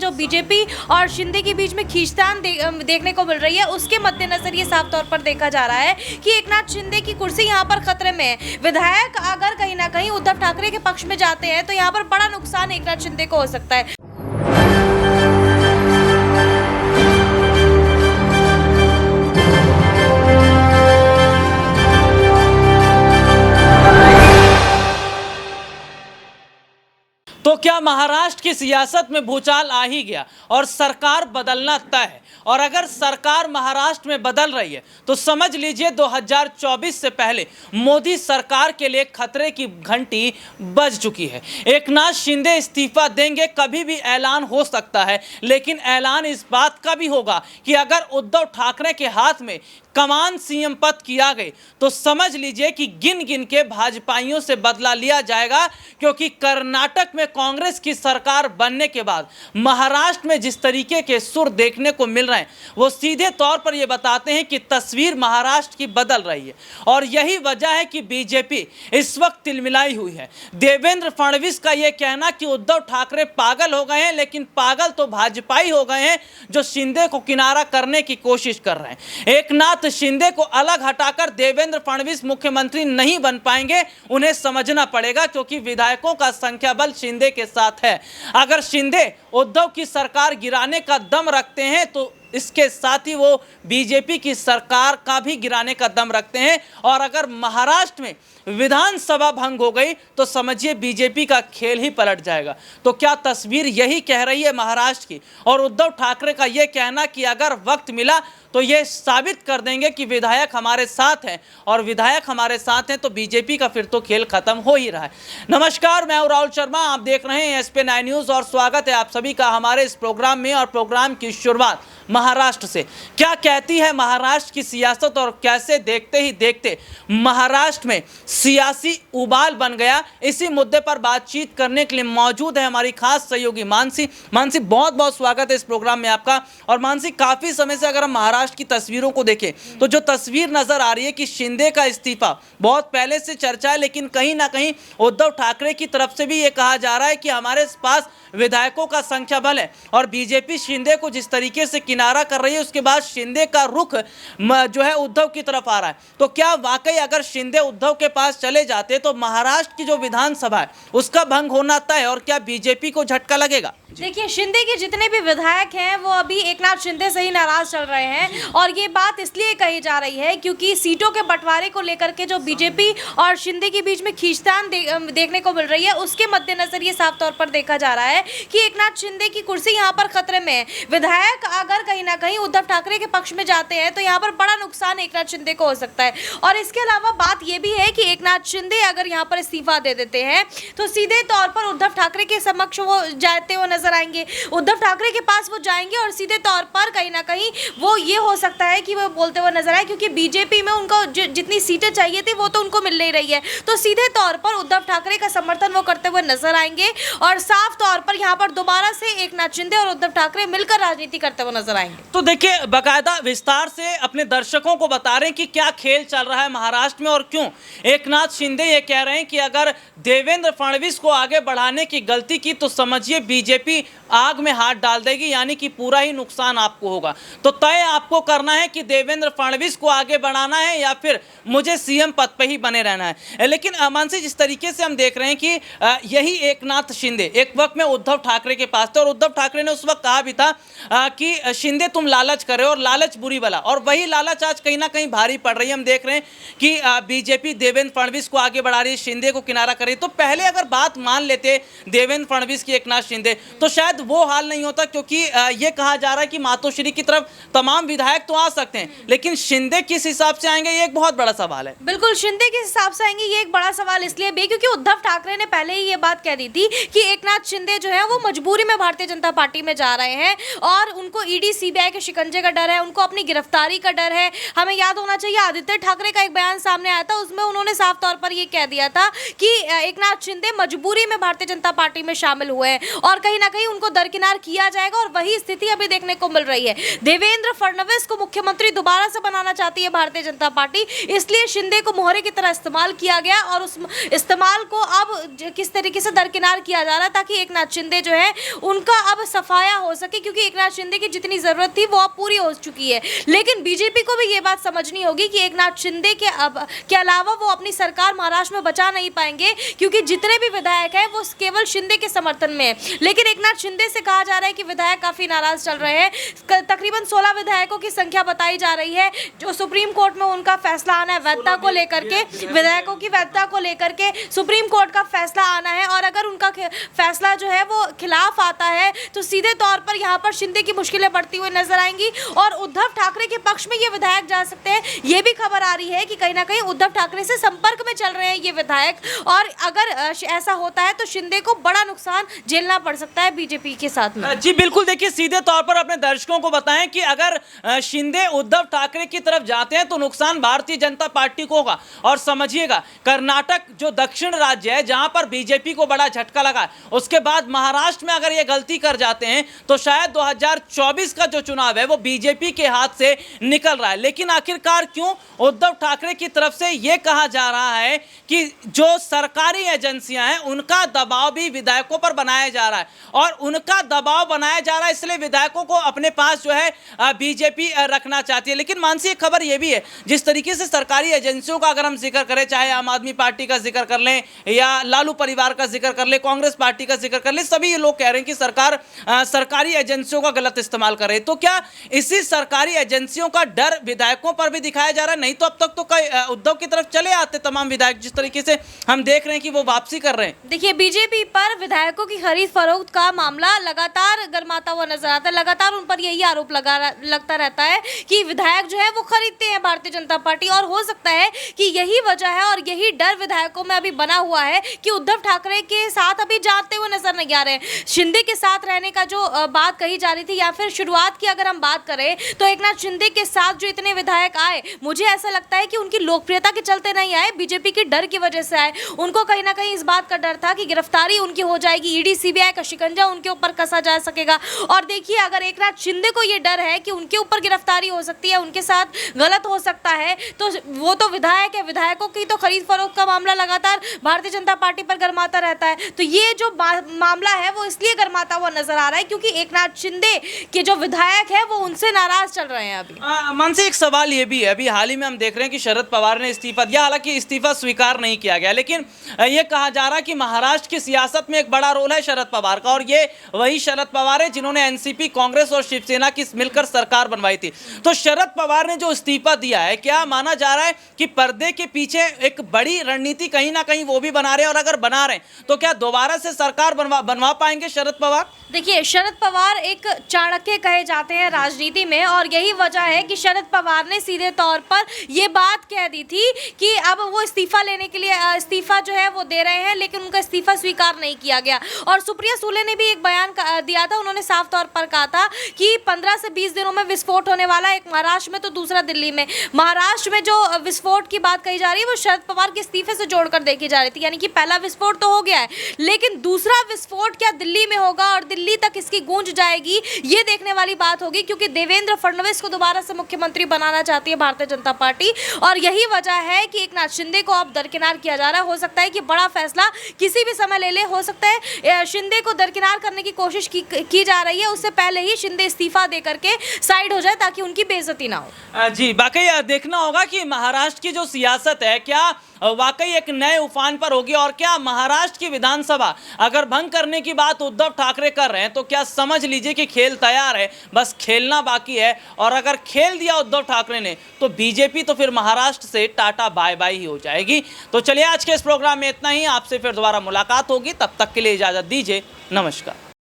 जो बीजेपी और शिंदे के बीच में खींचतान देखने को मिल रही है, उसके मद्देनजर ये साफ तौर पर देखा जा रहा है कि एकनाथ शिंदे की कुर्सी यहाँ पर खतरे में है। विधायक अगर कहीं ना कहीं उद्धव ठाकरे के पक्ष में जाते हैं तो यहाँ पर बड़ा नुकसान एकनाथ शिंदे को हो सकता है। तो क्या महाराष्ट्र की सियासत में भूचाल आ ही गया और सरकार बदलना तय है? और अगर सरकार महाराष्ट्र में बदल रही है तो समझ लीजिए 2024 से पहले मोदी सरकार के लिए खतरे की घंटी बज चुकी है। एकनाथ शिंदे इस्तीफा देंगे, कभी भी ऐलान हो सकता है, लेकिन ऐलान इस बात का भी होगा कि अगर उद्धव ठाकरे के हाथ में कमान सीएम पद किया गए तो समझ लीजिए कि गिन गिन के भाजपाइयों से बदला लिया जाएगा, क्योंकि कर्नाटक में कांग्रेस की सरकार बनने के बाद महाराष्ट्र में जिस तरीके के सुर देखने को मिल रहे हैं वो सीधे तौर पर यह बताते हैं कि तस्वीर महाराष्ट्र की बदल रही है। और यही वजह है कि बीजेपी इस वक्त तिलमिलाई हुई है। देवेंद्र फडणवीस का यह कहना कि उद्धव ठाकरे पागल हो गए हैं, लेकिन पागल तो भाजपाई हो गए हैं जो शिंदे को किनारा करने की कोशिश कर रहे हैं। एकनाथ शिंदे को अलग हटाकर देवेंद्र फडणवीस मुख्यमंत्री नहीं बन पाएंगे, उन्हें समझना पड़ेगा, क्योंकि विधायकों का संख्या बल शिंदे के साथ है। अगर शिंदे उद्धव की सरकार गिराने का दम रखते हैं तो इसके साथ ही वो बीजेपी की सरकार का भी गिराने का दम रखते हैं। और अगर महाराष्ट्र में विधानसभा भंग हो गई तो समझिए बीजेपी का खेल ही पलट जाएगा। तो क्या तस्वीर यही कह रही है महाराष्ट्र की? और उद्धव ठाकरे का यह कहना कि अगर वक्त मिला तो ये साबित कर देंगे कि विधायक हमारे साथ हैं, और विधायक हमारे साथ हैं तो बीजेपी का फिर तो खेल खत्म हो ही रहा है। नमस्कार, मैं हूं राहुल शर्मा, आप देख रहे हैं SP9 न्यूज़ और स्वागत है आप सभी का हमारे इस प्रोग्राम में। और प्रोग्राम की शुरुआत महाराष्ट्र से। क्या कहती है महाराष्ट्र की सियासत और कैसे देखते ही देखते महाराष्ट्र में सियासी उबाल बन गया, इसी मुद्दे पर बातचीत करने के लिए मौजूद है हमारी खास सहयोगी मानसी। मानसी, बहुत बहुत स्वागत है इस प्रोग्राम में आपका। और मानसी, काफ़ी समय से अगर हम महाराष्ट्र की तस्वीरों को देखें तो जो तस्वीर नजर आ रही है कि शिंदे का इस्तीफा बहुत पहले से चर्चा है, लेकिन कहीं ना कहीं उद्धव ठाकरे की तरफ से भी ये कहा जा रहा है कि हमारे पास विधायकों का संख्या बल है। और बीजेपी शिंदे को जिस तरीके से किनारा कर रही है, उसके बाद शिंदे का रुख जो है उद्धव की तरफ आ रहा है। तो क्या वाकई अगर शिंदे उद्धव के पास चले जाते तो महाराष्ट्र की जो विधानसभा है उसका भंग होना तय है, और क्या बीजेपी को झटका लगेगा? देखिए, शिंदे के जितने भी विधायक हैं वो अभी एकनाथ शिंदे से ही नाराज चल रहे हैं, और ये बात इसलिए कही जा रही है क्योंकि सीटों के बंटवारे को लेकर के जो बीजेपी और शिंदे के बीच में खींचतान देखने को मिल रही है, उसके मद्देनजर ये साफ तौर पर देखा जा रहा है कि एकनाथ शिंदे की कुर्सी यहाँ पर खतरे में है। विधायक अगर कहीं ना कहीं उद्धव ठाकरे के पक्ष में जाते हैं तो यहाँ पर बड़ा नुकसान एकनाथ शिंदे को हो सकता है। और इसके अलावा बात यह भी है कि एकनाथ शिंदे अगर यहाँ पर इस्तीफा दे देते हैं तो सीधे तौर पर उद्धव ठाकरे के समक्ष वो जाते हुए नजर आएंगे, उद्धव ठाकरे के पास वो जाएंगे, और सीधे तौर पर कहीं ना कहीं वो ये हो सकता है कि वो बोलते हुए नजर आए, क्योंकि बीजेपी में उनको जितनी सीटें चाहिए थी वो तो उनको मिल नहीं रही है। तो सीधे तौर पर उद्धव ठाकरे का समर्थन वो करते हुए नजर आएंगे, और साफ तौर पर यहाँ पर दोबारा से एकनाथ शिंदे और उद्धव ठाकरे मिलकर राजनीति करते हुए नजर आएंगे। तो देखिए, बाकायदा विस्तार से अपने दर्शकों को बता रहे हैं कि क्या खेल चल रहा है महाराष्ट्र में और क्यों एकनाथ शिंदे ये कह रहे हैं कि अगर देवेंद्र फडणवीस को आगे बढ़ाने की गलती की तो समझिए बीजेपी आग में हाथ डाल देगी, यानी कि पूरा ही नुकसान आपको होगा। तो तय आपको करना है कि देवेंद्र फडणवीस को आगे बढ़ाना है या फिर मुझे सीएम पद पे ही बने रहना है। लेकिन मानसी, जिस तरीके से हम देख रहे हैं कि यही एकनाथ शिंदे एक वक्त में उद्धव ठाकरे के पास थे, और उद्धव ठाकरे ने उस वक्त कहा भी था कि शिंदे तुम लालच करे और लालच बुरी बला, और वही लालच आज कहीं ना कहीं भारी पड़ रही है। हम देख रहे हैं कि बीजेपी देवेंद्र फडणवीस को आगे बढ़ा रही है, शिंदे को किनारा कर रही है। तो पहले अगर बात मान लेते देवेंद्र फडणवीस की एकनाथ शिंदे तो शायद वो हाल नहीं होता, क्योंकि ये कहा जा रहा है कि मातोश्री की तरफ तमाम विधायक तो आ सकते हैं, लेकिन शिंदे किस हिसाब से आएंगे ये एक बहुत बड़ा सवाल है। बिल्कुल, शिंदे किस हिसाब से आएंगे ये एक बड़ा सवाल इसलिए भी क्योंकि उद्धव ठाकरे ने पहले ही ये बात कह दी थी कि एकनाथ शिंदे जो है वो मजबूरी में भारतीय जनता पार्टी में जा रहे हैं, और उनको ईडी सीबीआई के शिकंजे का डर है, उनको अपनी गिरफ्तारी का डर है। हमें याद होना चाहिए आदित्य ठाकरे का एक बयान सामने आया था, उसमें उन्होंने साफ तौर पर ये कह दिया था कि एकनाथ शिंदे मजबूरी में भारतीय जनता पार्टी में शामिल हुए हैं, और कहीं ना कहीं उनको दरकिनार किया जाएगा। और वही स्थिति अभी देखने को मिल रही है। देवेंद्र फडणवीस को मुख्यमंत्री दोबारा से बनाना चाहती है भारतीय जनता पार्टी, इसलिए शिंदे को मोहरे की तरह इस्तेमाल किया गया, और उस इस्तेमाल को अब किस तरीके से दरकिनार किया जा रहा है ताकि एकनाथ शिंदे जो है उनका अब सफाया हो सके, क्योंकि एकनाथ शिंदे की जितनी जरूरत थी वो अब पूरी हो चुकी है। लेकिन बीजेपी को भी ये बात समझनी होगी कि एकनाथ शिंदे के अलावा वो अपनी सरकार महाराष्ट्र में बचा नहीं पाएंगे, क्योंकि जितने भी विधायक हैं वो केवल शिंदे के समर्थन में है। लेकिन एकनाथ शिंदे से कहा जा रहा है कि विधायक काफी नाराज चल रहे हैं। तकरीबन 16 विधायकों की संख्या बताई जा रही है जो सुप्रीम कोर्ट में उनका फैसला आना है वैधता को लेकर के, विधायकों की वैधता को लेकर के सुप्रीम कोर्ट का फैसला आना है। और अगर उनका फैसला जो है वो खिलाफ आता है तो सीधे तौर पर यहाँ पर शिंदे की मुश्किलें बढ़ती हुई नजर आएंगी और उद्धव ठाकरे के पक्ष में ये विधायक जा सकते हैं। ये भी खबर आ रही है कि कहीं ना कहीं उद्धव ठाकरे से संपर्क में चल रहे हैं ये विधायक, और अगर ऐसा होता है तो शिंदे को बड़ा नुकसान झेलना पड़ सकता है बीजेपी के साथ में। जी बिल्कुल, देखिए सीधे तौर पर अपने दर्शकों को बताएं कि अगर शिंदे उद्धव ठाकरे की तरफ जाते हैं तो नुकसान भारतीय जनता पार्टी को होगा। और समझिएगा, कर्नाटक जो दक्षिण राज्य है जहां पर बीजेपी को बड़ा झटका लगा, उसके बाद महाराष्ट्र में अगर ये गलती कर जाते हैं तो शायद 2024 का जो चुनाव है वो बीजेपी के हाथ से निकल रहा है। लेकिन आखिरकार क्यों उद्धव ठाकरे की तरफ से ये कहा जा रहा है कि जो सरकारी एजेंसियां हैं उनका दबाव भी विधायकों पर बनाया जा रहा है, और उनका दबाव बनाया जा रहा है इसलिए विधायकों को अपने पास जो है बीजेपी रखना चाहती है। लेकिन मानसी, एक खबर ये भी है, जिस तरीके से सरकारी एजेंसियों का अगर हम जिक्र करें, चाहे आम आदमी पार्टी का जिक्र कर लें या लालू परिवार का जिक्र कर लें, कांग्रेस पार्टी का जिक्र कर लें, सभी ये लोग कह रहे हैं कि सरकार सरकारी एजेंसियों का गलत इस्तेमाल कर रही है। तो क्या इसी सरकारी एजेंसियों का डर विधायकों पर भी दिखाया जा रहा है? नहीं तो अब तक तो उद्धव की तरफ चले आते तमाम विधायक, जिस तरीके से हम देख रहे हैं कि वो वापसी कर रहे हैं। देखिए, बीजेपी पर विधायकों की खरीद फरोख्त का मामला लगातार गरमाता हुआ नजर आता है। लगातार उन पर यही आरोप लगता रहता है कि विधायक जो है वो खरीदते हैं भारतीय जनता पार्टी, और हो सकता है कि यही वजह है और यही डर विधायकों में अभी बना हुआ है कि उद्धव ठाकरे के साथ अभी जाते हुए नजर नहीं आ रहे हैं। शिंदे के साथ रहने का जो बात कही जा रही थी, या फिर शुरुआत की अगर हम बात करें तो एकनाथ शिंदे के साथ जो इतने विधायक आए, मुझे ऐसा लगता है कि उनकी लोकप्रियता के चलते नहीं आए, बीजेपी के डर की वजह से आए। उनको कहीं ना कहीं इस बात का डर था कि गिरफ्तारी उनकी हो जाएगी, ईडी सीबीआई का शिकंजा उनके ऊपर कसा जा सकेगा। और देखिए, अगर एकनाथ शिंदे को ये डर है कि उनके ऊपर गिरफ्तारी हो सकती है, उनके साथ गलत हो सकता है, तो वो तो विधायक है, विधायकों की तो खरीद फरोख्त का मामला लगातार भारतीय जनता पार्टी पर गरमाता रहता है। तो ये जो मामला है वो इसलिए गरमाता हुआ नजर आ रहा है क्योंकि एकनाथ शिंदे के जो विधायक है वो उनसे नाराज चल रहे हैं अभी। मन से एक सवाल ये भी है, अभी हाल ही में हम देख रहे हैं कि शरद पवार ने इस्तीफा दिया, हालांकि इस्तीफा स्वीकार नहीं किया गया, लेकिन ये कहा जा रहा है कि महाराष्ट्र की सियासत में एक बड़ा रोल है शरद पवार का, और ये वही शरद पवार है जिन्होंने एनसीपी, कांग्रेस और शिवसेना की मिलकर सरकार बनवाई थी। तो शरद पवार ने जो इस्तीफा दिया है, क्या माना जा रहा है कि पर्दे के पीछे एक बड़ी रणनीति कहीं ना कहीं वो भी बना रहे हैं, और अगर बना रहे हैं तो क्या दोबारा से सरकार बनवा पाएंगे शरद पवार? देखिए, शरद पवार एक चाणक्य कहे जाते हैं राजनीति में, और यही वजह है कि शरद पवार ने सीधे तौर पर यह बात कह दी थी कि अब वो इस्तीफा लेने के लिए इस्तीफा जो है वो दे रहे हैं, लेकिन उनका इस्तीफा स्वीकार नहीं किया गया। और सुप्रिया सुले ने भी एक बयान दिया था, उन्होंने साफ तौर पर कहा था कि 15 से 20 दिनों में विस्फोट होने वाला है, एक महाराष्ट्र में तो दूसरा दिल्ली में। महाराष्ट्र में जो विस्फोट की बात कही जा रही है वो शरद पवार के इस्तीफे से जोड़कर देखी जा रही थी, यानी कि पहला विस्फोट तो हो गया है, लेकिन दूसरा विस्फोट क्या दिल्ली में होगा और दिल्ली तक इसकी गूंज जाएगी, ये देखने वाली बात होगी, क्योंकि देवेंद्र फडणवीस को दोबारा से मुख्यमंत्री बनाना चाहती है भारतीय जनता पार्टी, और यही वजह है कि एकनाथ शिंदे को अब दरकिनार किया जा रहा है। हो सकता है कि बड़ा फैसला किसी भी समय ले हो सकता है शिंदे को दरकिनार करने की कोशिश की जा रही है, उससे पहले ही शिंदे इस्तीफा दे करके साइड हो जाए ताकि उनकी बेइज्जती ना हो। जी, वाकई देखना होगा कि महाराष्ट्र की जो सियासत है क्या वाकई एक नए उफान पर होगी, और क्या महाराष्ट्र की विधानसभा अगर भंग करने की बात उद्धव ठाकरे कर रहे हैं तो क्या समझ लीजिए कि खेल तैयार है, बस खेलना बाकी है। और अगर खेल दिया उद्धव ठाकरे ने तो बीजेपी तो फिर महाराष्ट्र से टाटा बाय बाय ही हो जाएगी। तो चलिए, आज के इस प्रोग्राम में इतना ही, आपसे फिर दोबारा मुलाकात होगी, तब तक के लिए इजाजत दीजिए, नमस्कार।